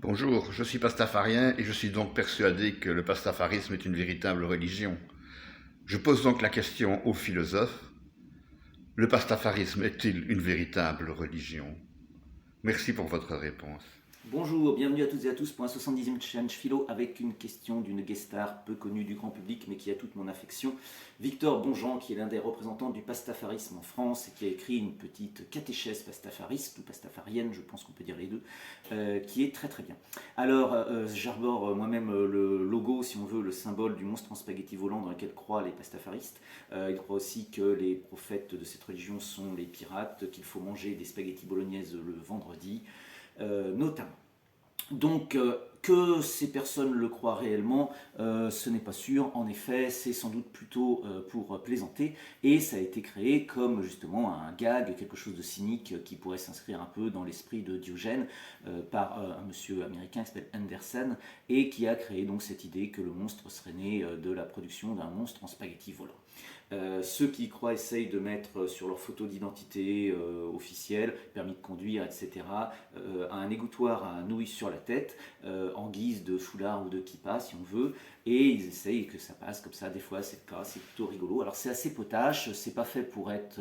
Bonjour, je suis pastafarien et je suis donc persuadé que le pastafarisme est une véritable religion. Je pose donc la question aux philosophes, le pastafarisme est-il une véritable religion? Merci pour votre réponse. Bonjour, bienvenue à toutes et à tous pour un 70e challenge philo avec une question d'une guest star peu connue du grand public mais qui a toute mon affection. Victor Bonjean, qui est l'un des représentants du pastafarisme en France et qui a écrit une petite catéchèse pastafariste ou pastafarienne, je pense qu'on peut dire les deux, qui est très très bien. Alors, j'arbore moi-même le logo, si on veut, le symbole du monstre en spaghetti volant dans lequel croient les pastafaristes. Ils croient aussi que les prophètes de cette religion sont les pirates, qu'il faut manger des spaghettis bolognaises le vendredi, notamment. Donc, que ces personnes le croient réellement, ce n'est pas sûr. En effet, c'est sans doute plutôt pour plaisanter. Et ça a été créé comme justement un gag, quelque chose de cynique qui pourrait s'inscrire un peu dans l'esprit de Diogène par un monsieur américain qui s'appelle Anderson et qui a créé donc cette idée que le monstre serait né de la production d'un monstre en spaghetti volant. Ceux qui y croient essayent de mettre sur leur photo d'identité officielle, permis de conduire, etc., un égouttoir à nouilles sur la tête, en guise de foulard ou de kippa, si on veut, et ils essayent que ça passe comme ça. Des fois, c'est le cas, c'est plutôt rigolo. Alors, c'est assez potache, c'est pas fait pour être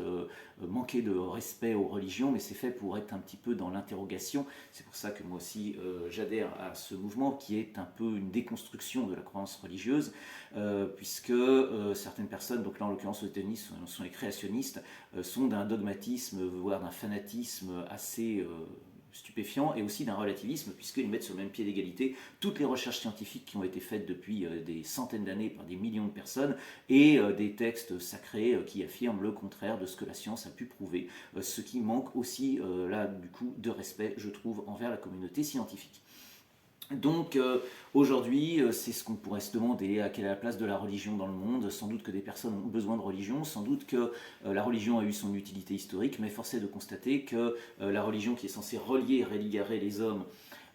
manquer de respect aux religions, mais c'est fait pour être un petit peu dans l'interrogation. C'est pour ça que moi aussi, j'adhère à ce mouvement qui est un peu une déconstruction de la croyance religieuse, puisque certaines personnes, donc là en l'occurrence aux États-Unis, sont les créationnistes, sont d'un dogmatisme, voire d'un fanatisme assez stupéfiant et aussi d'un relativisme puisqu'ils mettent sur le même pied d'égalité toutes les recherches scientifiques qui ont été faites depuis des centaines d'années par des millions de personnes et des textes sacrés qui affirment le contraire de ce que la science a pu prouver, ce qui manque aussi là du coup de respect je trouve envers la communauté scientifique. Donc aujourd'hui, c'est ce qu'on pourrait se demander, à quelle est la place de la religion dans le monde. Sans doute que des personnes ont besoin de religion, sans doute que la religion a eu son utilité historique, mais force est de constater que la religion qui est censée relier et religarer les hommes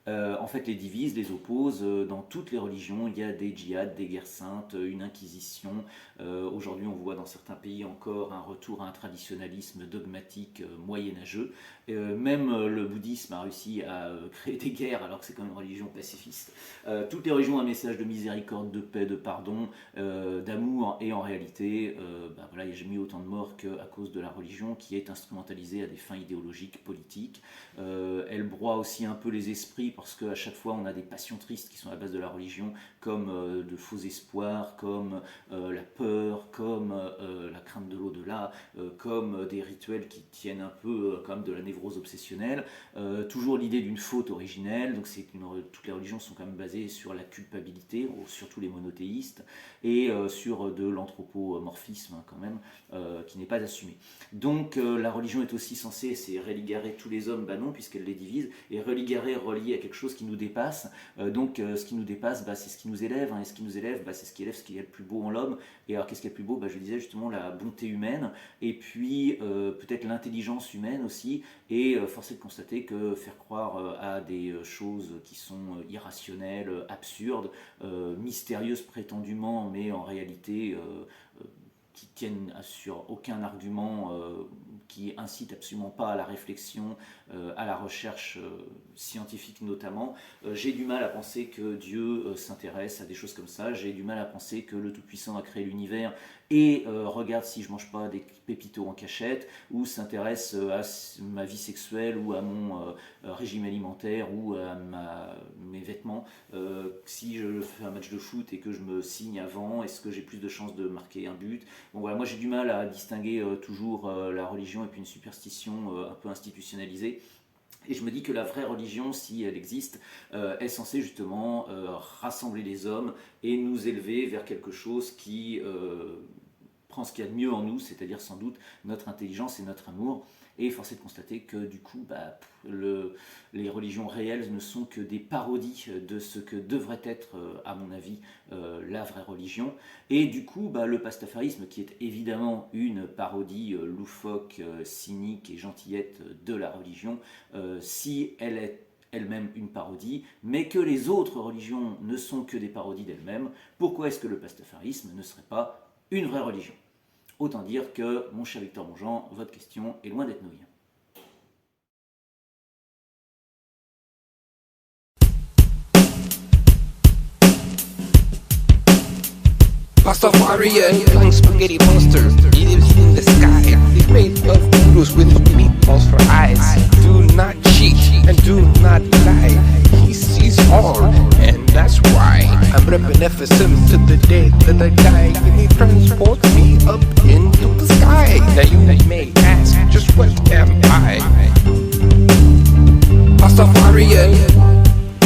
en fait les divise, les oppose. Dans toutes les religions, il y a des djihad, des guerres saintes, une inquisition. Aujourd'hui, on voit dans certains pays encore un retour à un traditionnalisme dogmatique moyenâgeux. Même le bouddhisme a réussi à créer des guerres alors que c'est quand même une religion pacifiste. Toutes les religions ont un message de miséricorde, de paix, de pardon, d'amour, et en réalité, voilà, il n'y a jamais eu autant de morts qu'à cause de la religion qui est instrumentalisée à des fins idéologiques, politiques. Elle broie aussi un peu les esprits parce qu'à chaque fois on a des passions tristes qui sont à la base de la religion, comme de faux espoirs, comme la peur, comme la crainte de l'au-delà, comme des rituels qui tiennent un peu comme de la névrose obsessionnelle. Toujours l'idée d'une faute originelle, donc toutes les religions sont quand même basées sur la culpabilité, surtout les monothéistes, et sur de l'anthropomorphisme quand même, qui n'est pas assumé. Donc la religion est aussi censée essayer de religarer tous les hommes, bah non, puisqu'elle les divise, et religarer, relier à quelque chose qui nous dépasse. Donc ce qui nous dépasse, c'est ce qui nous élève, hein, et ce qui nous élève, c'est ce qui élève ce qui est le plus beau en l'homme. Et alors qu'est-ce qui est le plus beau? Je disais justement la bonté humaine, et puis peut-être l'intelligence humaine aussi, et force est de constater que faire croire à des choses qui sont irrationnelles, absurdes, mystérieuses prétendument, mais en réalité qui tiennent sur aucun argument, qui incite absolument pas à la réflexion, à la recherche scientifique notamment. J'ai du mal à penser que Dieu s'intéresse à des choses comme ça. J'ai du mal à penser que le Tout-Puissant a créé l'univers et regarde si je mange pas des pépitos en cachette, ou s'intéresse à ma vie sexuelle, ou à mon régime alimentaire, ou à mes vêtements. Si je fais un match de foot et que je me signe avant, est-ce que j'ai plus de chances de marquer un but? Bon voilà, moi j'ai du mal à distinguer toujours la religion et puis une superstition un peu institutionnalisée. Et je me dis que la vraie religion, si elle existe, est censée justement rassembler les hommes et nous élever vers quelque chose qui prend ce qu'il y a de mieux en nous, c'est-à-dire sans doute notre intelligence et notre amour. Et force est de constater que du coup, les religions réelles ne sont que des parodies de ce que devrait être, à mon avis, la vraie religion. Et du coup, le pastafarisme, qui est évidemment une parodie loufoque, cynique et gentillette de la religion, si elle est elle-même une parodie, mais que les autres religions ne sont que des parodies d'elles-mêmes, pourquoi est-ce que le pastafarisme ne serait pas une vraie religion? Autant dire que, mon cher Victor Mongeant, votre question est loin d'être nouille. Pastafarian, flying spaghetti monster. He lives in the sky, made of noodles with meatballs for eyes. Do not cheat and do not lie. He sees all, and that's why I'm repping FSM to the day that I die. And he transports me up into the sky. Now you may ask, just what am I? Pastafarian.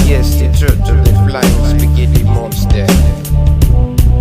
Yes, the church of the flying spaghetti monster.